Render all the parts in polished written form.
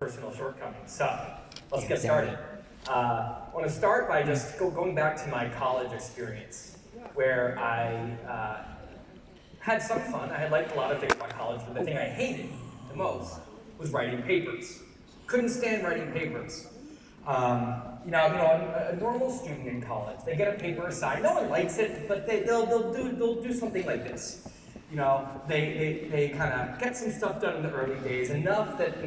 personal shortcomings. So let's get started. I want to start by just going back to my college experience, where I had some fun. I had liked a lot of things about college, but the thing I hated the most was writing papers. Couldn't stand writing papers. I'm a normal student in college. They get a paper assigned. No one likes it, but they'll do something like this. They kind of get some stuff done in the early days, enough that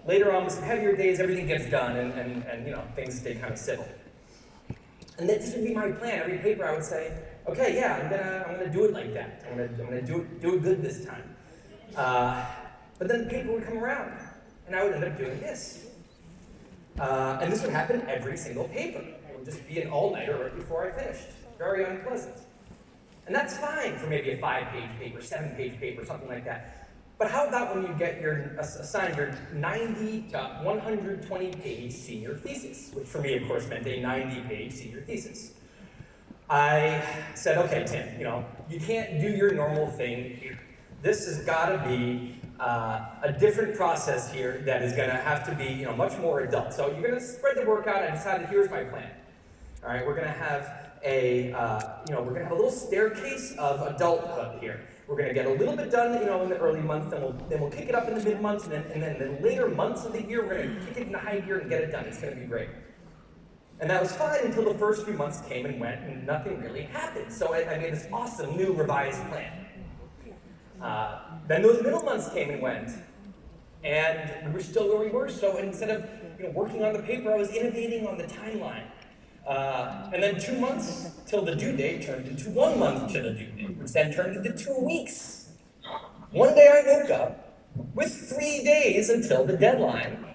later on with some heavier days, everything gets done, and things stay kind of civil. And this would be my plan. Every paper I would say, okay, yeah, I'm gonna do it like that. I'm gonna do it good this time. But then the paper would come around, and I would end up doing this. And this would happen every single paper. It would just be an all-nighter right before I finished. Very unpleasant. And that's fine for maybe a 5-page paper, 7-page paper, something like that. But how about when you get assigned your 90 to 120-page senior thesis, which for me, of course, meant a 90-page senior thesis. I said, okay, Tim, you can't do your normal thing here. This has got to be a different process here that is going to have to be, much more adult. So you're going to spread the work out. I decided, here's my plan. All right, we're going to have we're going to have a little staircase of adulthood here. We're going to get a little bit done, in the early months, then we'll kick it up in the mid months, and then the later months of the year, we're going to kick it into high gear and get it done. It's going to be great. And that was fine until the first few months came and went, and nothing really happened. So I made this awesome new revised plan. Then those middle months came and went, and we were still where we were. So instead of working on the paper, I was innovating on the timeline. And then 2 months till the due date turned into 1 month to the due date, which then turned into 2 weeks. One day I woke up with 3 days until the deadline,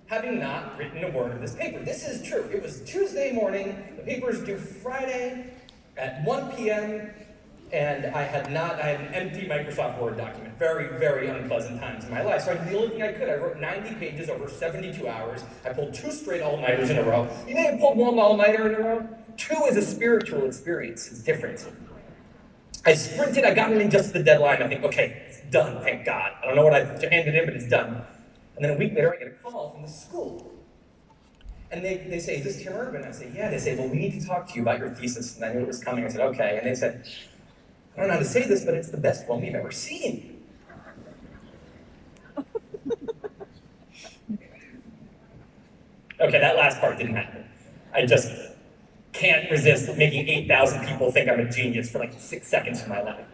having not written a word of this paper. This is true. It was Tuesday morning, the paper is due Friday at 1 p.m., and I had an empty Microsoft Word document. Very, very unpleasant times in my life. So I did the only thing I could. I wrote 90 pages over 72 hours. I pulled 2 straight all-nighters in a row. You may have pulled 1 all-nighter in a row. 2 is a spiritual experience. It's different. I sprinted. I got in just the deadline. I think, okay, it's done, thank God. I don't know what I handed in, but it's done. And then a week later, I get a call from the school. And they say, is this Tim Urban? I say, yeah. They say, well, we need to talk to you about your thesis. And I knew it was coming. I said, okay. And they said, I don't know how to say this, but it's the best one we've ever seen. Okay, that last part didn't happen. I just can't resist making 8,000 people think I'm a genius for like 6 seconds of my life.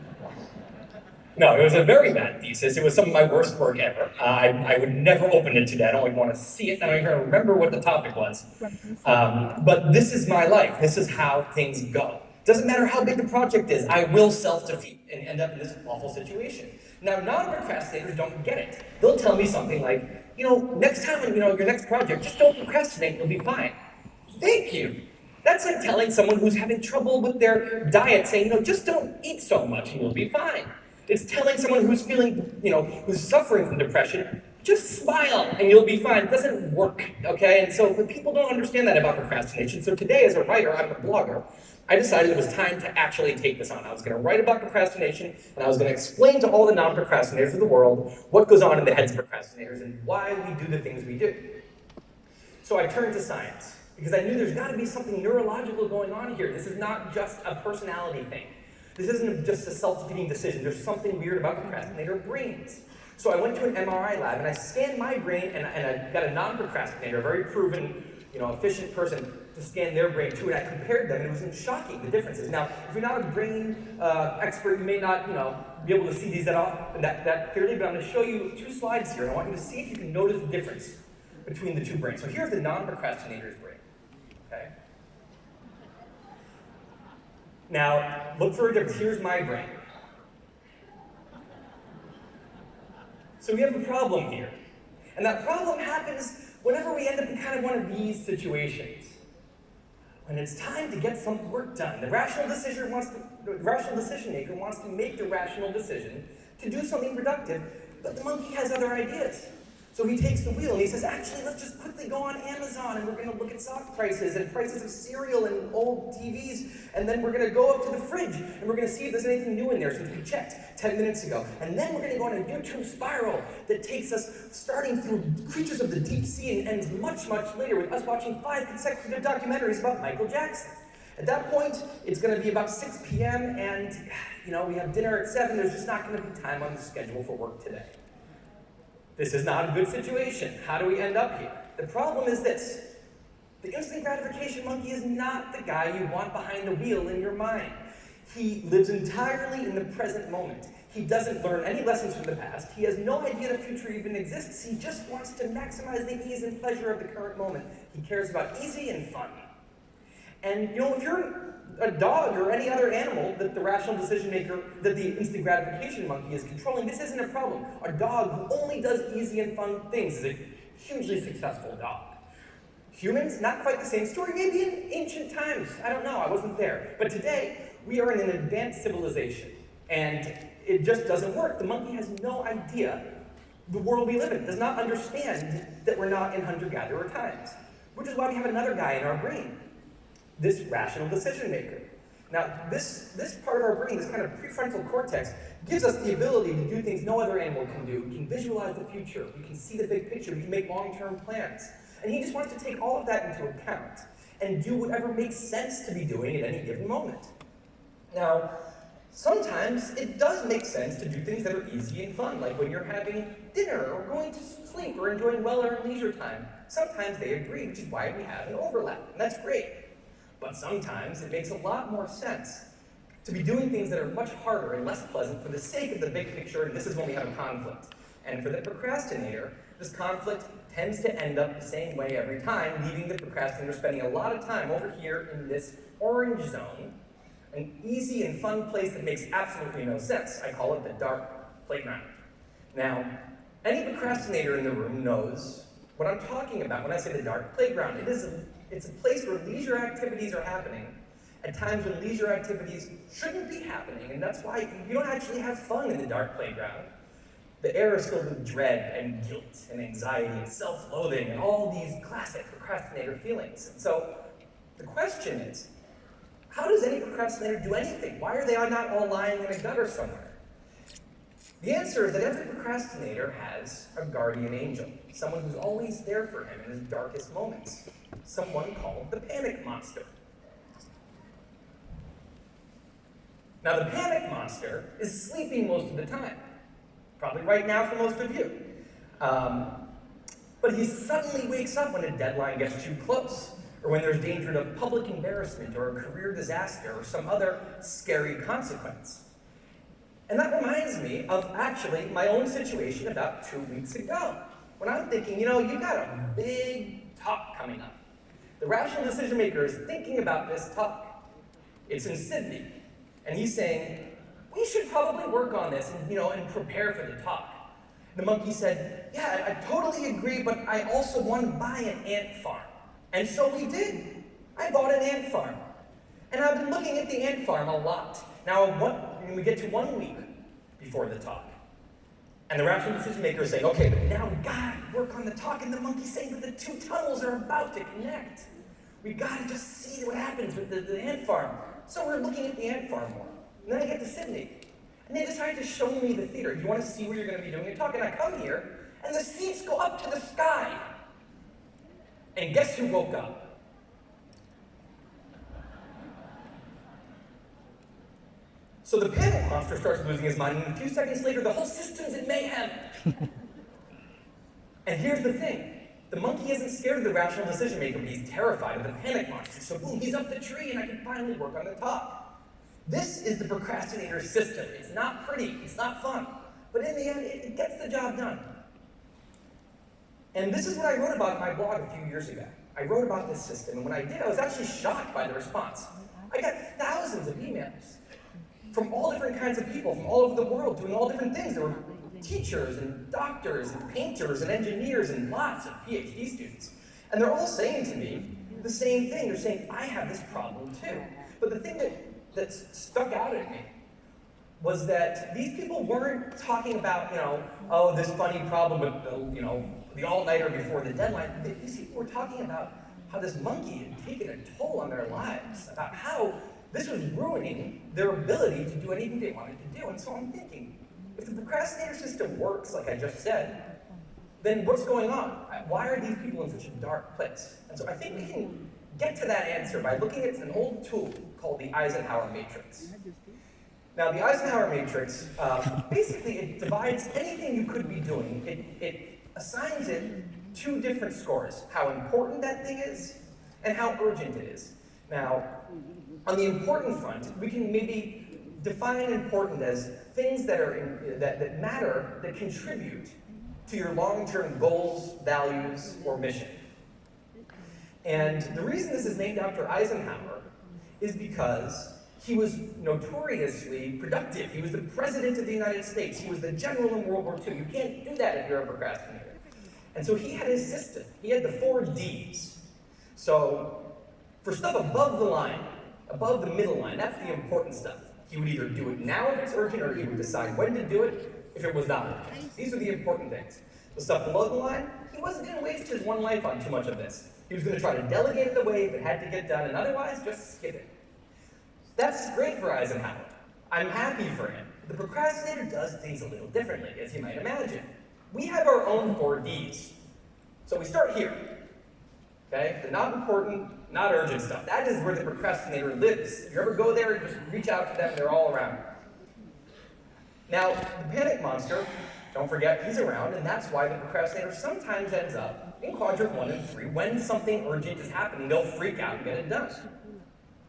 No, it was a very bad thesis. It was some of my worst work ever. I would never open it today. I don't even want to see it. I don't even remember what the topic was. But this is my life. This is how things go. Doesn't matter how big the project is, I will self-defeat and end up in this awful situation. Now, non-procrastinators don't get it. They'll tell me something like, next time, your next project, just don't procrastinate, you'll be fine. Thank you. That's like telling someone who's having trouble with their diet, saying, just don't eat so much and you'll be fine. It's telling someone who's feeling, who's suffering from depression, just smile and you'll be fine. It doesn't work, okay? And so people don't understand that about procrastination. So today, as a writer, I'm a blogger, I decided it was time to actually take this on. I was going to write about procrastination, and I was going to explain to all the non-procrastinators of the world what goes on in the heads of procrastinators and why we do the things we do. So I turned to science, because I knew there's got to be something neurological going on here. This is not just a personality thing. This isn't just a self-defeating decision. There's something weird about procrastinator brains. So I went to an MRI lab, and I scanned my brain, and I got a non-procrastinator, a very proven, efficient person, to scan their brain too, and I compared them, and it was shocking, the differences. Now, if you're not a brain expert, you may not, be able to see these that clearly, but I'm going to show you 2 slides here, and I want you to see if you can notice the difference between the 2 brains. So here's the non-procrastinator's brain, okay? Now, look for a difference. Here's my brain. So we have a problem here, and that problem happens whenever we end up in kind of one of these situations. When it's time to get some work done, the rational decision maker wants to make the rational decision to do something productive, but the monkey has other ideas. So he takes the wheel and he says, actually, let's just quickly go on Amazon and we're going to look at stock prices and prices of cereal and old TVs, and then we're going to go up to the fridge and we're going to see if there's anything new in there since we checked 10 minutes ago. And then we're going to go on a YouTube spiral that takes us starting through creatures of the deep sea and ends much, much later with us watching 5 consecutive documentaries about Michael Jackson. At that point, it's going to be about 6 p.m. and, we have dinner at 7. There's just not going to be time on the schedule for work today. This is not a good situation. How do we end up here? The problem is this. The instant gratification monkey is not the guy you want behind the wheel in your mind. He lives entirely in the present moment. He doesn't learn any lessons from the past. He has no idea the future even exists. He just wants to maximize the ease and pleasure of the current moment. He cares about easy and fun. And if you're a dog or any other animal that the rational decision maker, that the instant gratification monkey is controlling, this isn't a problem. A dog who only does easy and fun things is a hugely successful dog. Humans, not quite the same story, maybe in ancient times. I don't know, I wasn't there. But today, we are in an advanced civilization, and it just doesn't work. The monkey has no idea the world we live in, does not understand that we're not in hunter-gatherer times, which is why we have another guy in our brain, this rational decision maker. Now, this part of our brain, this kind of prefrontal cortex, gives us the ability to do things no other animal can do. We can visualize the future, we can see the big picture, we can make long-term plans. And he just wants to take all of that into account and do whatever makes sense to be doing at any given moment. Now, sometimes it does make sense to do things that are easy and fun, like when you're having dinner or going to sleep or enjoying well-earned leisure time. Sometimes they agree, which is why we have an overlap, and that's great. But sometimes it makes a lot more sense to be doing things that are much harder and less pleasant for the sake of the big picture, and this is when we have a conflict. And for the procrastinator, this conflict tends to end up the same way every time, leaving the procrastinator spending a lot of time over here in this orange zone, an easy and fun place that makes absolutely no sense. I call it the dark playground. Now, any procrastinator in the room knows what I'm talking about when I say the dark playground. It's a place where leisure activities are happening at times when leisure activities shouldn't be happening, and that's why you don't actually have fun in the dark playground. The air is filled with dread and guilt and anxiety and self-loathing and all these classic procrastinator feelings. And so the question is, how does any procrastinator do anything? Why are they not all lying in a gutter somewhere? The answer is that every procrastinator has a guardian angel, someone who's always there for him in his darkest moments, someone called the panic monster. Now, the panic monster is sleeping most of the time, probably right now for most of you. But he suddenly wakes up when a deadline gets too close, or when there's danger of public embarrassment or a career disaster or some other scary consequence. And that reminds me of actually my own situation about 2 weeks ago, when I'm thinking, you got a big talk coming up. The rational decision maker is thinking about this talk. It's in Sydney, and he's saying, we should probably work on this and prepare for the talk. The monkey said, yeah, I totally agree, but I also want to buy an ant farm. And so we did. I bought an ant farm. And I've been looking at the ant farm a lot. Now, when we get to 1 week before the talk, and the rational decision maker is saying, okay, but now we gotta work on the talk, and the monkey's saying that the 2 tunnels are about to connect. We gotta just see what happens with the ant farm. So we're looking at the ant farm more. And then I get to Sydney, and they decided to show me the theater. You want to see where you're going to be doing your talk? And I come here, and the seats go up to the sky. And guess who woke up? So the panic monster starts losing his mind, and a few seconds later, the whole system's in mayhem. And here's the thing. The monkey isn't scared of the rational decision maker, but he's terrified of the panic monster. So boom, he's up the tree, and I can finally work on the talk. This is the procrastinator system. It's not pretty, it's not fun, but in the end, it gets the job done. And this is what I wrote about in my blog a few years ago. I wrote about this system, and when I did, I was actually shocked by the response. I got thousands of emails from all different kinds of people from all over the world doing all different things. There were teachers and doctors and painters and engineers and lots of PhD students. And they're all saying to me the same thing. They're saying, I have this problem too. But the thing that stuck out at me was that these people weren't talking about, oh, this funny problem with, the all-nighter before the deadline, these people were talking about how this monkey had taken a toll on their lives, about how this was ruining their ability to do anything they wanted to do. And so I'm thinking, if the procrastinator system works, like I just said, then what's going on? Why are these people in such a dark place? And so I think we can get to that answer by looking at an old tool called the Eisenhower matrix. Now, the Eisenhower matrix, basically it divides anything you could be doing, it assigns it 2 different scores, how important that thing is and how urgent it is. Now, on the important front, we can maybe define important as things that are that matter, that contribute to your long-term goals, values, or mission. And the reason this is named after Eisenhower is because he was notoriously productive. He was the president of the United States. He was the general in World War II. You can't do that if you're a procrastinator. And so he had his system. He had the 4 Ds. So for stuff above the line, above the middle line, that's the important stuff. He would either do it now if it's urgent, or he would decide when to do it if it was not urgent. These are the important things. The stuff below the line, he wasn't going to waste his one life on too much of this. He was going to try to delegate it away if it had to get done, and otherwise, just skip it. That's great for Eisenhower. I'm happy for him. The procrastinator does things a little differently, as you might imagine. We have our own 4 Ds. So we start here. Okay? The not important, not urgent stuff. That is where the procrastinator lives. If you ever go there, just reach out to them, they're all around. Now, the panic monster, don't forget, he's around, and that's why the procrastinator sometimes ends up in quadrant 1 and 3. When something urgent is happening, they'll freak out and get it done.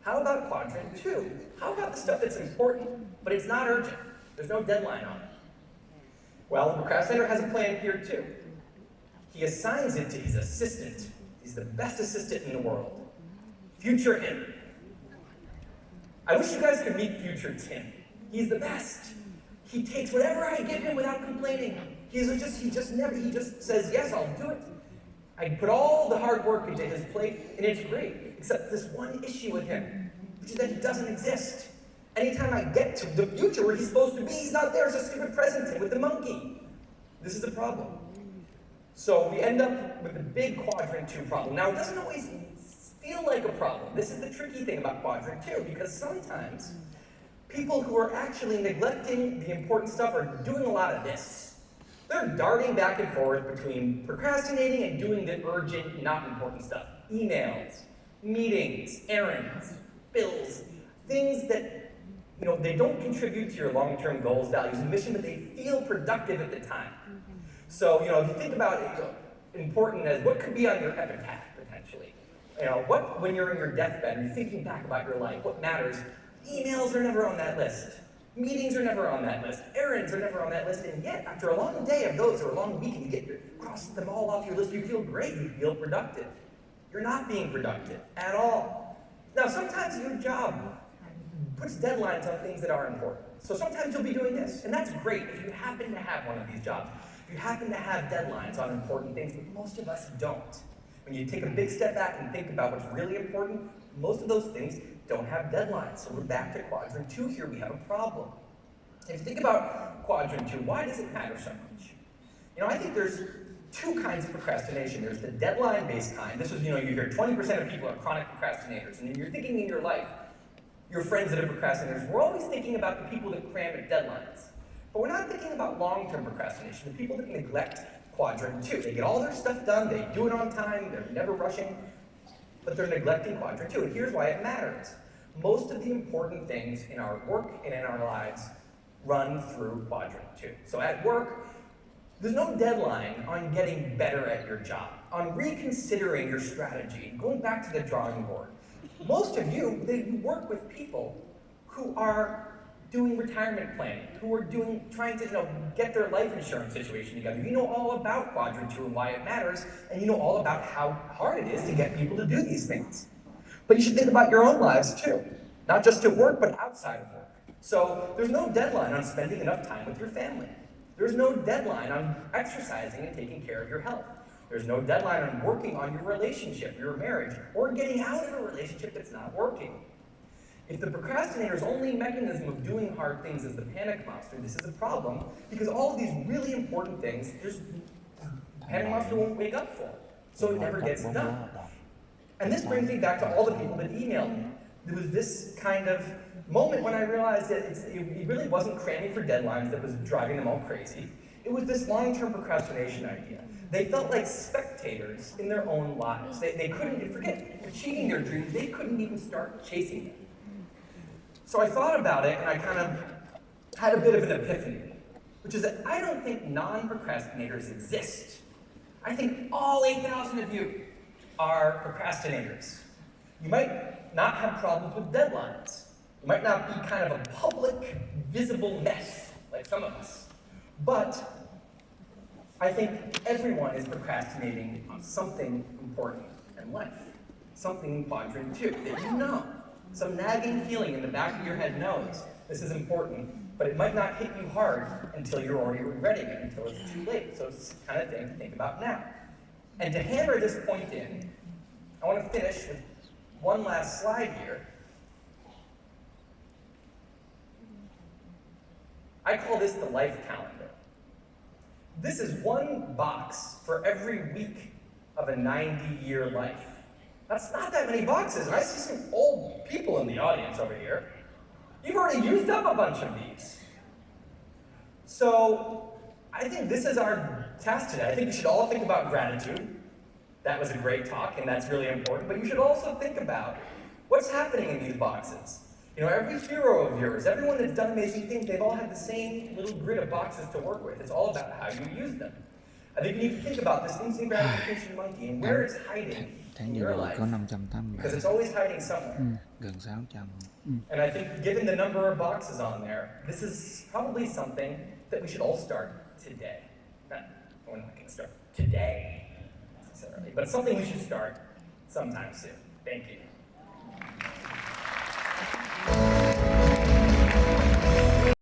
How about quadrant 2? How about the stuff that's important, but it's not urgent? There's no deadline on it. Well, the procrastinator has a plan here too. He assigns it to his assistant. He's the best assistant in the world. Future him. I wish you guys could meet future Tim. He's the best. He takes whatever I give him without complaining. He just says, yes, I'll do it. I put all the hard work into his plate, and it's great, except this one issue with him, which is that he doesn't exist. Anytime I get to the future where he's supposed to be, he's not there. It's a stupid present with the monkey. This is a problem. So we end up with the big quadrant 2 problem. Now, it doesn't always feel like a problem. This is the tricky thing about quadrant 2, because sometimes people who are actually neglecting the important stuff are doing a lot of this. They're darting back and forth between procrastinating and doing the urgent, not important stuff. Emails, meetings, errands, bills, things that they don't contribute to your long-term goals, values, and mission, but they feel productive at the time. So, if you think about it, important as what could be on your epitaph, potentially. When you're in your deathbed, and you're thinking back about your life, what matters? Emails are never on that list. Meetings are never on that list. Errands are never on that list. And yet, after a long day of those, or a long week, and you cross them all off your list, you feel great, you feel productive. You're not being productive at all. Now, sometimes your job puts deadlines on things that are important. So sometimes you'll be doing this, and that's great if you happen to have one of these jobs. If you happen to have deadlines on important things, but most of us don't. When you take a big step back and think about what's really important, most of those things don't have deadlines. So we're back to quadrant 2 here. We have a problem. If you think about quadrant 2, why does it matter so much? I think there's 2 kinds of procrastination. There's the deadline-based kind. This is, you hear 20% of people are chronic procrastinators. And then you're thinking in your life, your friends that are procrastinators, we're always thinking about the people that cram at deadlines. But we're not thinking about long-term procrastination, the people that neglect quadrant 2. They get all their stuff done, they do it on time, they're never rushing, but they're neglecting quadrant 2. And here's why it matters. Most of the important things in our work and in our lives run through quadrant 2. So at work, there's no deadline on getting better at your job, on reconsidering your strategy, going back to the drawing board. Most of you, they work with people who are doing retirement planning, who are trying to get their life insurance situation together. You know all about quadrant 2 and why it matters, and you know all about how hard it is to get people to do these things. But you should think about your own lives too, not just at work, but outside of work. So there's no deadline on spending enough time with your family. There's no deadline on exercising and taking care of your health. There's no deadline on working on your relationship, your marriage, or getting out of a relationship that's not working. If the procrastinator's only mechanism of doing hard things is the panic monster, this is a problem, because all of these really important things, there's panic monster won't wake up for, so it never gets done. And this brings me back to all the people that emailed me. There was this kind of moment when I realized that it really wasn't cramming for deadlines that was driving them all crazy. It was this long-term procrastination idea. They felt like spectators in their own lives. They couldn't, forget achieving their dreams, they couldn't even start chasing them. So I thought about it, and I kind of had a bit of an epiphany, which is that I don't think non-procrastinators exist. I think all 8,000 of you are procrastinators. You might not have problems with deadlines. You might not be kind of a public, visible mess like some of us. But I think everyone is procrastinating on something important in life. Something in quadrant 2 that you know. Some nagging feeling in the back of your head knows this is important, but it might not hit you hard until you're already regretting it, until it's too late. So it's the kind of thing to think about now. And to hammer this point in, I want to finish with one last slide here. I call this the life calendar. This is one box for every week of a 90-year life. That's not that many boxes, and I see some old people in the audience over here. You've already used up a bunch of these. So I think this is our task today. I think you should all think about gratitude. That was a great talk, and that's really important, but you should also think about what's happening in these boxes. You know, every hero of yours, everyone that's done amazing things, they've all had the same little grid of boxes to work with. It's all about how you use them. I think you need to think about this instant gratification monkey and where it's hiding in your life. Because it's always hiding somewhere. Gần 600. And I think given the number of boxes on there, this is probably something that we should all start today. We're not going to start today necessarily, but it's something we should start sometime soon. Thank you.